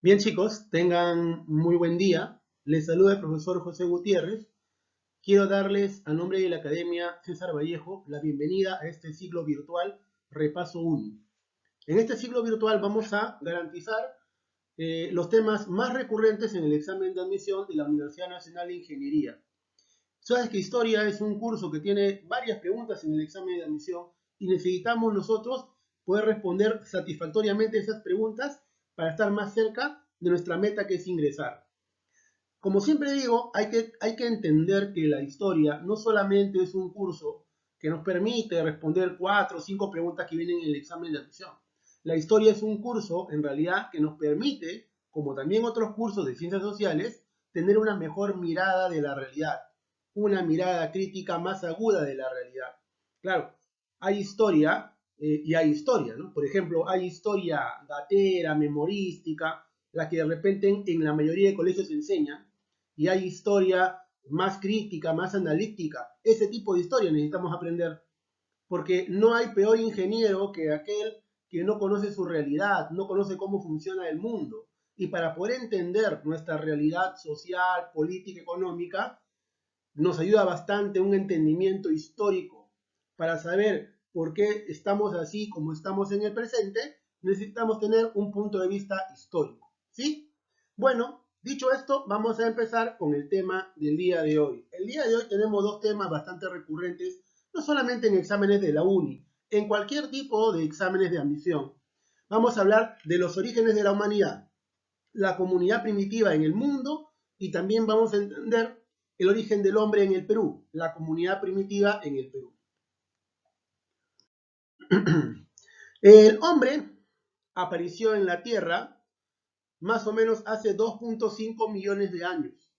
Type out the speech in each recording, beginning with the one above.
Bien, chicos, tengan muy buen día. Les saluda el profesor José Gutiérrez. Quiero darles, a nombre de la Academia César Vallejo, la bienvenida a este ciclo virtual Repaso Uni. En este ciclo virtual vamos a garantizar los temas más recurrentes en el examen de admisión de la Universidad Nacional de Ingeniería. Sabes que Historia es un curso que tiene varias preguntas en el examen de admisión y necesitamos nosotros poder responder satisfactoriamente esas preguntas para estar más cerca de nuestra meta, que es ingresar. Como siempre digo, hay que entender que la historia no solamente es un curso que nos permite responder 4 o 5 preguntas que vienen en el examen de admisión. La historia es un curso, en realidad, que nos permite, como también otros cursos de ciencias sociales, tener una mejor mirada de la realidad, una mirada crítica más aguda de la realidad. Claro, hay historia y hay historia, ¿no? Por ejemplo, hay historia datera, memorística, la que de repente en la mayoría de colegios se enseña, y hay historia más crítica, más analítica. Ese tipo de historia necesitamos aprender, porque no hay peor ingeniero que aquel que no conoce su realidad, no conoce cómo funciona el mundo. Y para poder entender nuestra realidad social, política, económica, nos ayuda bastante un entendimiento histórico. Para saber por qué estamos así como estamos en el presente, necesitamos tener un punto de vista histórico. ¿Sí? Bueno, dicho esto, vamos a empezar con el tema del día de hoy. El día de hoy tenemos dos temas bastante recurrentes, no solamente en exámenes de la UNI, en cualquier tipo de exámenes de admisión. Vamos a hablar de los orígenes de la humanidad, la comunidad primitiva en el mundo, y también vamos a entender el origen del hombre en el Perú, la comunidad primitiva en el Perú. El hombre apareció en la Tierra más o menos hace 2.5 millones de años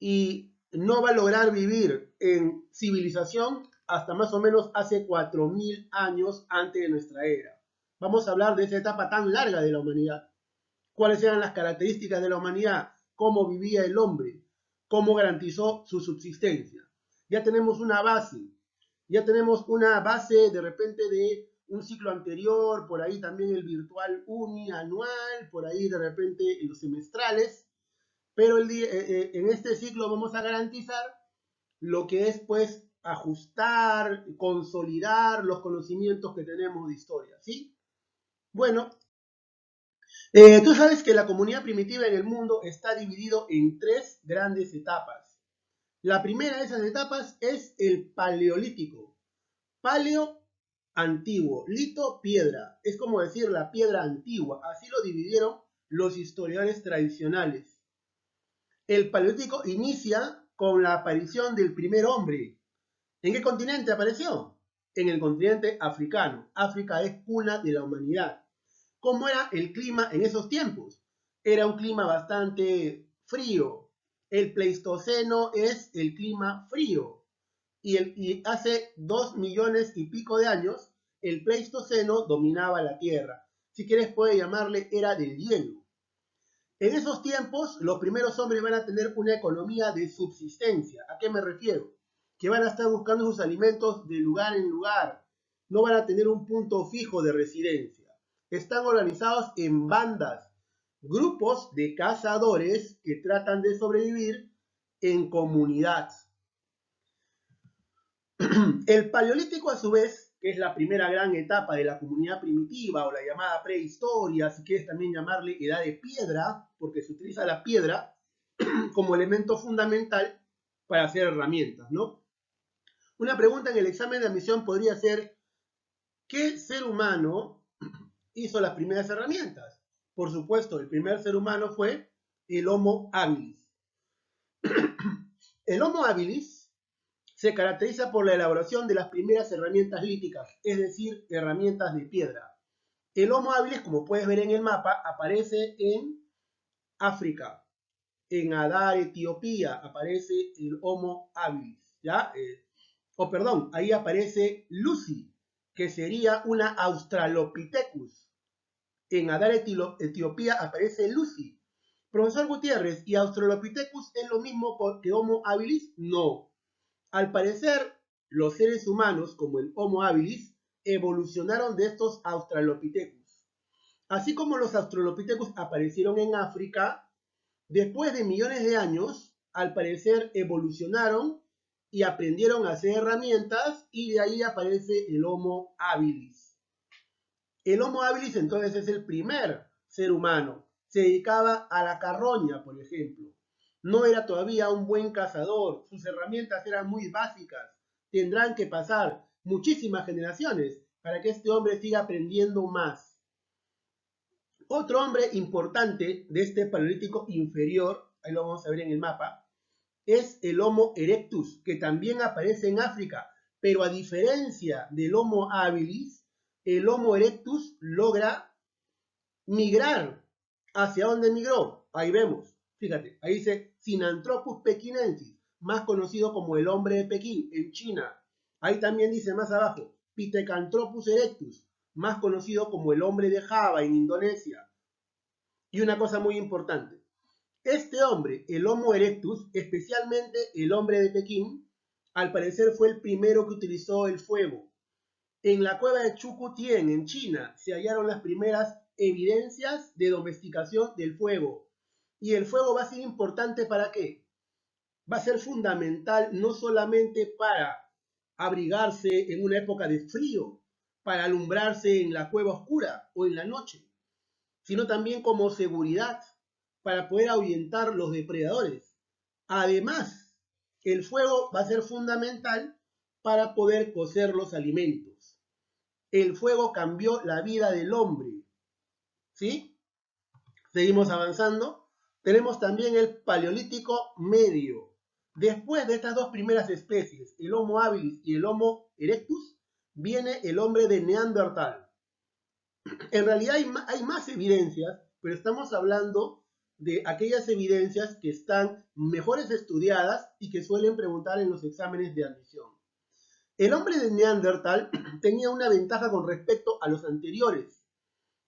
y no va a lograr vivir en civilización hasta más o menos hace 4.000 años antes de nuestra era. Vamos a hablar de esa etapa tan larga de la humanidad. ¿Cuáles eran las características de la humanidad? ¿Cómo vivía el hombre? ¿Cómo garantizó su subsistencia? Ya tenemos una base. Ya tenemos una base de repente de un ciclo anterior, por ahí también el virtual uni anual, por ahí de repente los semestrales, pero en este ciclo vamos a garantizar lo que es pues ajustar, consolidar los conocimientos que tenemos de historia, ¿sí? Bueno, tú sabes que la comunidad primitiva en el mundo está dividido en tres grandes etapas. La primera de esas etapas es el paleolítico. Paleo, antiguo. Lito, piedra. Es como decir la piedra antigua. Así lo dividieron los historiadores tradicionales. El paleolítico inicia con la aparición del primer hombre. ¿En qué continente apareció? En el continente africano. África es cuna de la humanidad. ¿Cómo era el clima en esos tiempos? Era un clima bastante frío. El Pleistoceno es el clima frío. Y hace 2 millones y pico de años, el Pleistoceno dominaba la Tierra. Si quieres, puede llamarle era del hielo. En esos tiempos, los primeros hombres van a tener una economía de subsistencia. ¿A qué me refiero? Que van a estar buscando sus alimentos de lugar en lugar. No van a tener un punto fijo de residencia. Están organizados en bandas, grupos de cazadores que tratan de sobrevivir en comunidad. El paleolítico, a su vez, que es la primera gran etapa de la comunidad primitiva o la llamada prehistoria, si quieres también llamarle edad de piedra, porque se utiliza la piedra como elemento fundamental para hacer herramientas, ¿no? Una pregunta en el examen de admisión podría ser: ¿qué ser humano hizo las primeras herramientas? Por supuesto, el primer ser humano fue el Homo habilis. El Homo habilis se caracteriza por la elaboración de las primeras herramientas líticas, es decir, herramientas de piedra. El Homo habilis, como puedes ver en el mapa, aparece en África. En Adar, Etiopía, aparece el Homo habilis, ¿ya? Perdón, ahí aparece Lucy, que sería una Australopithecus. En Adar, Etiopía, aparece Lucy. Profesor Gutiérrez, ¿y Australopithecus es lo mismo que Homo habilis? No. Al parecer, los seres humanos, como el Homo habilis, evolucionaron de estos Australopithecus. Así como los Australopithecus aparecieron en África, después de millones de años, al parecer evolucionaron y aprendieron a hacer herramientas y de ahí aparece el Homo habilis. El Homo habilis entonces es el primer ser humano. Se dedicaba a la carroña, por ejemplo. No era todavía un buen cazador, sus herramientas eran muy básicas. Tendrán que pasar muchísimas generaciones para que este hombre siga aprendiendo más. Otro hombre importante de este paleolítico inferior, ahí lo vamos a ver en el mapa, es el Homo erectus, que también aparece en África, pero a diferencia del Homo habilis, el Homo erectus logra migrar. ¿Hacia dónde migró? Ahí vemos, fíjate, ahí dice Sinanthropus pekinensis, más conocido como el hombre de Pekín, en China. Ahí también dice más abajo, Pithecanthropus erectus, más conocido como el hombre de Java, en Indonesia. Y una cosa muy importante, este hombre, el Homo erectus, especialmente el hombre de Pekín, al parecer fue el primero que utilizó el fuego. En la cueva de Chukutien, en China, se hallaron las primeras evidencias de domesticación del fuego. ¿Y el fuego va a ser importante para qué? Va a ser fundamental no solamente para abrigarse en una época de frío, para alumbrarse en la cueva oscura o en la noche, sino también como seguridad para poder ahuyentar los depredadores. Además, el fuego va a ser fundamental para poder cocer los alimentos. El fuego cambió la vida del hombre. ¿Sí? Seguimos avanzando. Tenemos también el Paleolítico Medio. Después de estas dos primeras especies, el Homo habilis y el Homo erectus, viene el hombre de Neandertal. En realidad hay más evidencias, pero estamos hablando de aquellas evidencias que están mejores estudiadas y que suelen preguntar en los exámenes de admisión. El hombre de Neandertal tenía una ventaja con respecto a los anteriores.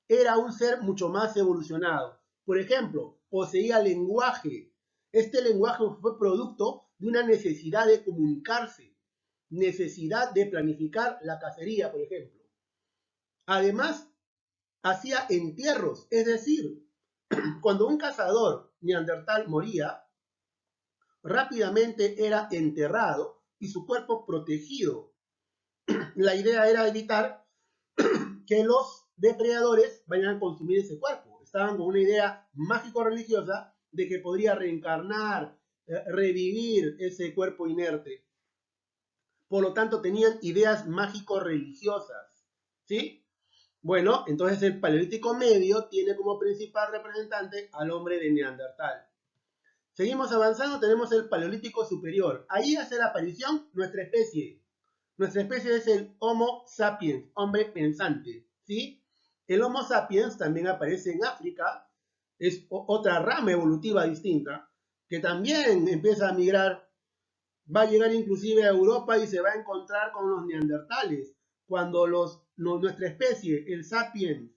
Era un ser mucho más evolucionado. Por ejemplo, poseía lenguaje. Este lenguaje fue producto de una necesidad de comunicarse, necesidad de planificar la cacería, por ejemplo. Además, hacía entierros, es decir, cuando un cazador neandertal moría, rápidamente era enterrado y su cuerpo protegido. La idea era evitar que los depredadores vayan a consumir ese cuerpo. Estaban con una idea mágico-religiosa de que podría reencarnar, revivir ese cuerpo inerte. Por lo tanto, tenían ideas mágico-religiosas. ¿Sí? Bueno, entonces el Paleolítico Medio tiene como principal representante al hombre de Neandertal. Seguimos avanzando, tenemos el Paleolítico Superior. Ahí hace la aparición nuestra especie. Nuestra especie es el Homo sapiens, hombre pensante. ¿Sí? El Homo sapiens también aparece en África, es otra rama evolutiva distinta, que también empieza a migrar, va a llegar inclusive a Europa y se va a encontrar con los neandertales. Cuando nuestra especie, el sapiens,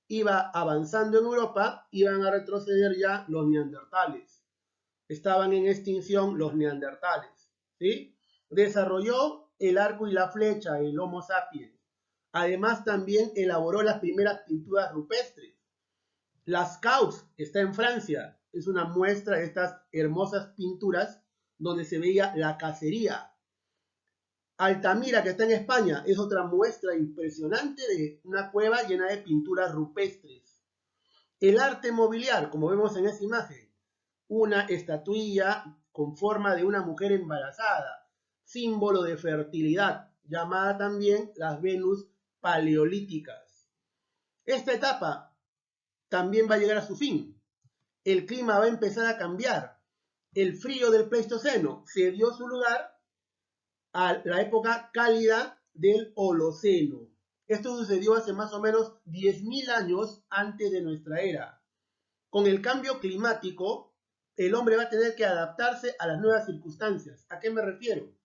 iba avanzando en Europa, iban a retroceder ya los neandertales. Estaban en extinción los neandertales. ¿Sí? Desarrolló el arco y la flecha, el Homo sapiens. Además, también elaboró las primeras pinturas rupestres. Lascaux está en Francia. Es una muestra de estas hermosas pinturas donde se veía la cacería. Altamira, que está en España, es otra muestra impresionante de una cueva llena de pinturas rupestres. El arte mobiliar, como vemos en esta imagen, una estatuilla con forma de una mujer embarazada, símbolo de fertilidad, llamada también las Venus paleolíticas. Esta etapa también va a llegar a su fin. El clima va a empezar a cambiar. El frío del Pleistoceno se dio su lugar a la época cálida del Holoceno. Esto sucedió hace más o menos 10.000 años antes de nuestra era. Con el cambio climático, el hombre va a tener que adaptarse a las nuevas circunstancias. ¿A qué me refiero?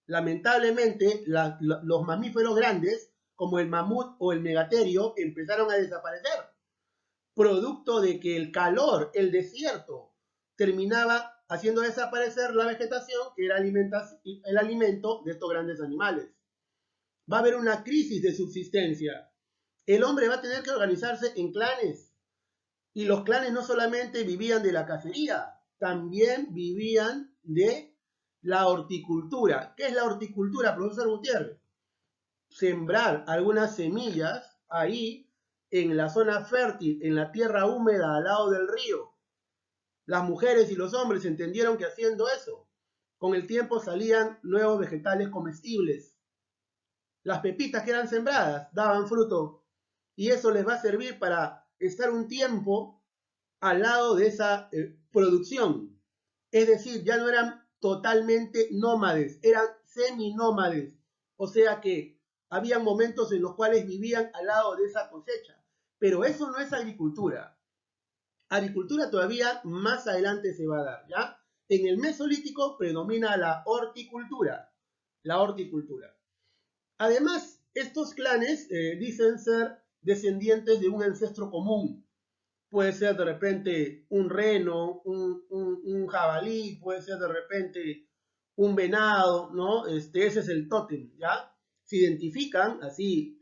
Lamentablemente, los mamíferos grandes, como el mamut o el megaterio, empezaron a desaparecer, producto de que el calor, el desierto, terminaba haciendo desaparecer la vegetación, que era el alimento de estos grandes animales. Va a haber una crisis de subsistencia. El hombre va a tener que organizarse en clanes. Y los clanes no solamente vivían de la cacería, también vivían de la horticultura. ¿Qué es la horticultura, profesor Gutiérrez? Sembrar algunas semillas ahí en la zona fértil, en la tierra húmeda al lado del río. Las mujeres y los hombres entendieron que haciendo eso, con el tiempo salían nuevos vegetales comestibles. Las pepitas que eran sembradas daban fruto y eso les va a servir para estar un tiempo al lado de esa producción. Es decir, ya no eran totalmente nómades, eran seminómades. O sea que había momentos en los cuales vivían al lado de esa cosecha. Pero eso no es agricultura. Agricultura todavía más adelante se va a dar, ¿ya? En el Mesolítico predomina la horticultura. La horticultura. Además, estos clanes dicen ser descendientes de un ancestro común. Puede ser de repente un reno, un jabalí, puede ser de repente un venado, ¿no? Ese es el tótem, ¿ya? Se identifican así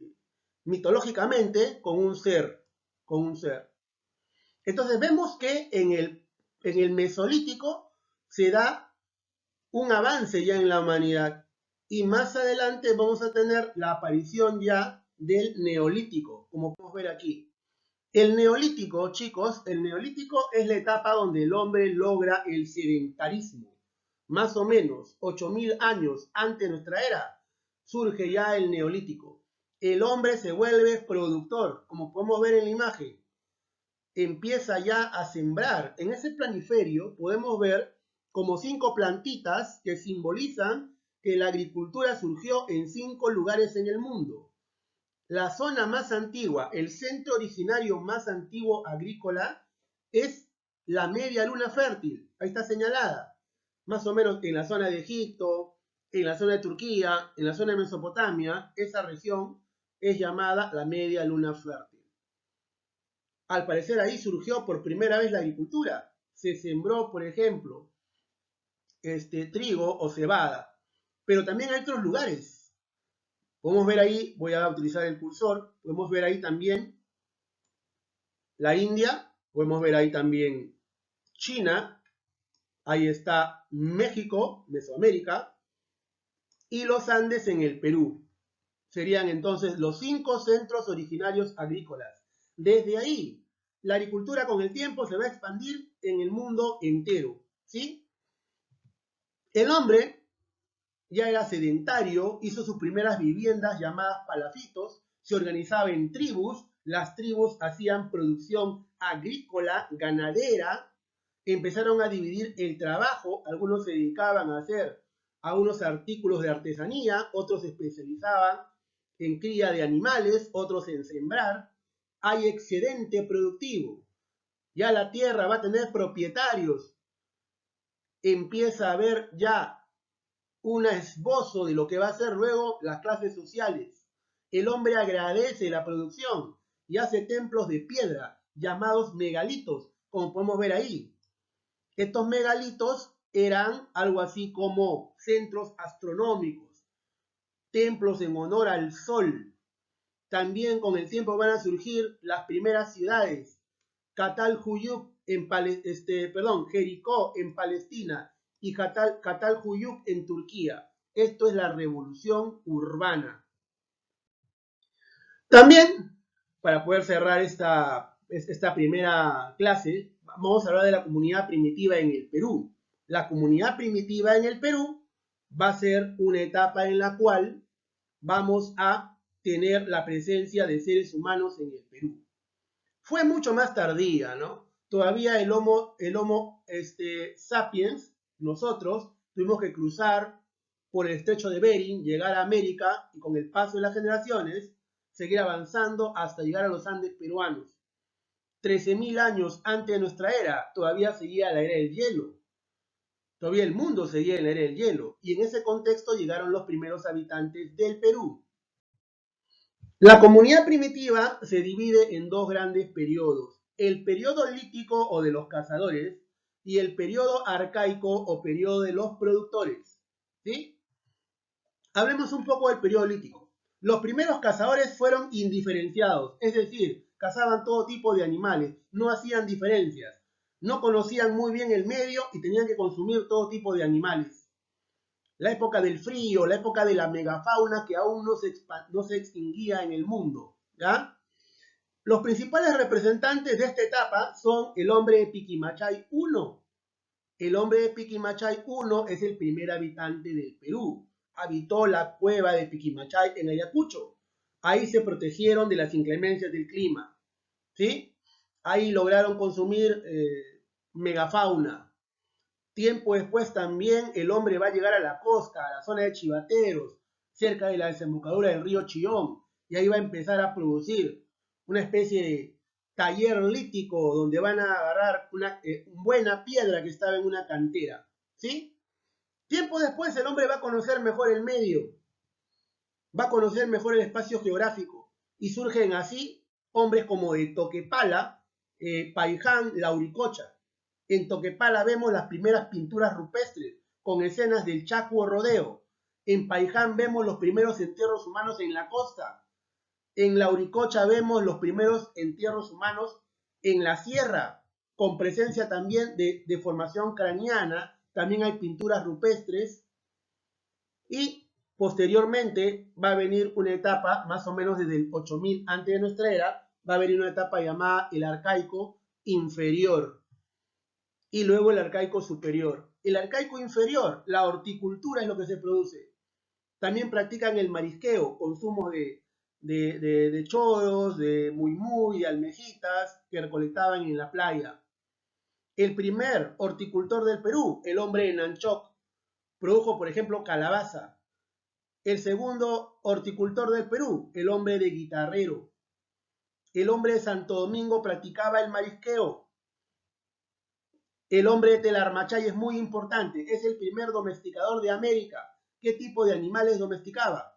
mitológicamente con un ser, con un ser. Entonces vemos que en el Mesolítico se da un avance ya en la humanidad y más adelante vamos a tener la aparición ya del Neolítico, como podemos ver aquí. El Neolítico, chicos, el Neolítico es la etapa donde el hombre logra el sedentarismo. Más o menos 8000 años antes de nuestra era, surge ya el Neolítico. El hombre se vuelve productor, como podemos ver en la imagen. Empieza ya a sembrar. En ese planiferio podemos ver como 5 plantitas que simbolizan que la agricultura surgió en 5 lugares en el mundo. La zona más antigua, el centro originario más antiguo agrícola, es la media luna fértil. Ahí está señalada. Más o menos en la zona de Egipto, en la zona de Turquía, en la zona de Mesopotamia, esa región es llamada la media luna fértil. Al parecer ahí surgió por primera vez la agricultura. Se sembró, por ejemplo, trigo o cebada. Pero también hay otros lugares. Podemos ver ahí, voy a utilizar el cursor, podemos ver ahí también la India, podemos ver ahí también China, ahí está México, Mesoamérica, y los Andes en el Perú. Serían entonces los 5 centros originarios agrícolas. Desde ahí, la agricultura con el tiempo se va a expandir en el mundo entero, ¿sí? El hombre ya era sedentario, hizo sus primeras viviendas llamadas palafitos, se organizaba en tribus, las tribus hacían producción agrícola, ganadera, empezaron a dividir el trabajo, algunos se dedicaban a hacer algunos artículos de artesanía, otros se especializaban en cría de animales, otros en sembrar. Hay excedente productivo, ya la tierra va a tener propietarios, empieza a haber ya un esbozo de lo que va a ser luego las clases sociales. El hombre agradece la producción y hace templos de piedra llamados megalitos, como podemos ver ahí. Estos megalitos eran algo así como centros astronómicos, templos en honor al sol. También con el tiempo van a surgir las primeras ciudades. Catalhuyuk en Jericó en Palestina y Catalhuyuk en Turquía. Esto es la revolución urbana. También, para poder cerrar esta primera clase, vamos a hablar de la comunidad primitiva en el Perú. La comunidad primitiva en el Perú va a ser una etapa en la cual vamos a tener la presencia de seres humanos en el Perú. Fue mucho más tardía, ¿no? Todavía el Homo sapiens, nosotros, tuvimos que cruzar por el estrecho de Bering, llegar a América y con el paso de las generaciones, seguir avanzando hasta llegar a los Andes peruanos. 13.000 años antes de nuestra era, todavía seguía la era del hielo. Todavía el mundo seguía en la era del hielo. Y en ese contexto llegaron los primeros habitantes del Perú. La comunidad primitiva se divide en dos grandes periodos. El periodo lítico o de los cazadores y el periodo arcaico o periodo de los productores. ¿Sí? Hablemos un poco del periodo lítico. Los primeros cazadores fueron indiferenciados, es decir, cazaban todo tipo de animales, no hacían diferencias, no conocían muy bien el medio y tenían que consumir todo tipo de animales. La época del frío, la época de la megafauna que aún no se extinguía en el mundo, ¿ya? Los principales representantes de esta etapa son el hombre de Piquimachay I. El hombre de Piquimachay I es el primer habitante del Perú. Habitó la cueva de Piquimachay en Ayacucho. Ahí se protegieron de las inclemencias del clima, ¿sí? Ahí lograron consumir megafauna. Tiempo después también el hombre va a llegar a la costa, a la zona de Chivateros, cerca de la desembocadura del río Chillón, y ahí va a empezar a producir una especie de taller lítico donde van a agarrar una buena piedra que estaba en una cantera, ¿sí? Tiempo después el hombre va a conocer mejor el medio, va a conocer mejor el espacio geográfico, y surgen así hombres como de Toquepala, Paiján, Lauricocha. En Toquepala vemos las primeras pinturas rupestres con escenas del Chaco rodeo. En Paiján vemos los primeros entierros humanos en la costa. En Lauricocha vemos los primeros entierros humanos en la sierra, con presencia también de deformación craneana. También hay pinturas rupestres. Y posteriormente va a venir una etapa, más o menos desde el 8000 antes de nuestra era, va a venir una etapa llamada el arcaico inferior y luego el arcaico superior. El arcaico inferior, la horticultura es lo que se produce. También practican el marisqueo, consumo de choros, de muymuy, de almejitas que recolectaban en la playa. El primer horticultor del Perú, el hombre de Nanchoc, produjo, por ejemplo, calabaza. El segundo horticultor del Perú, el hombre de Guitarrero. El hombre de Santo Domingo practicaba el marisqueo. El hombre de Telarmachay es muy importante, es el primer domesticador de América. ¿Qué tipo de animales domesticaba?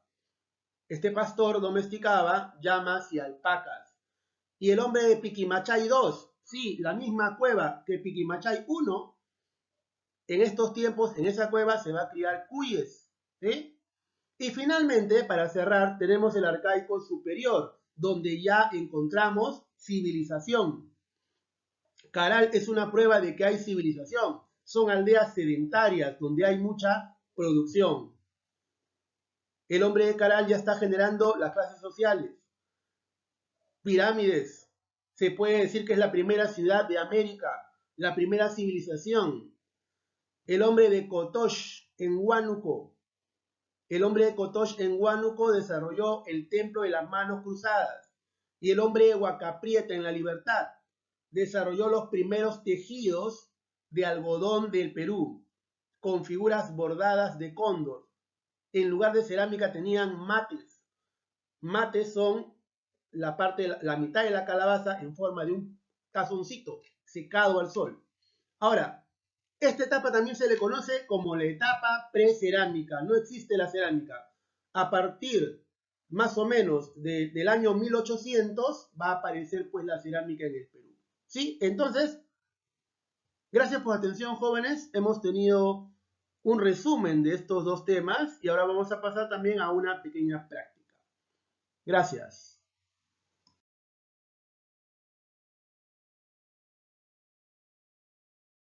Este pastor domesticaba llamas y alpacas. Y el hombre de Piquimachay II, sí, la misma cueva que Piquimachay I, en estos tiempos, en esa cueva se va a criar cuyes, ¿sí? Y finalmente, para cerrar, tenemos el arcaico superior, donde ya encontramos civilización. Caral es una prueba de que hay civilización. Son aldeas sedentarias donde hay mucha producción. El hombre de Caral ya está generando las clases sociales. Pirámides. Se puede decir que es la primera ciudad de América, la primera civilización. El hombre de Cotox en Huánuco. El hombre de Cotox en Huánuco desarrolló el templo de las manos cruzadas. Y el hombre de Huacaprieta en La Libertad desarrolló los primeros tejidos de algodón del Perú, con figuras bordadas de cóndor. En lugar de cerámica tenían mates. Mates son la mitad de la calabaza en forma de un tazoncito secado al sol. Ahora, esta etapa también se le conoce como la etapa precerámica. No existe la cerámica. A partir más o menos del año 1800 va a aparecer pues la cerámica en el Perú. ¿Sí? Entonces, gracias por la atención, jóvenes. Hemos tenido un resumen de estos dos temas y ahora vamos a pasar también a una pequeña práctica. Gracias.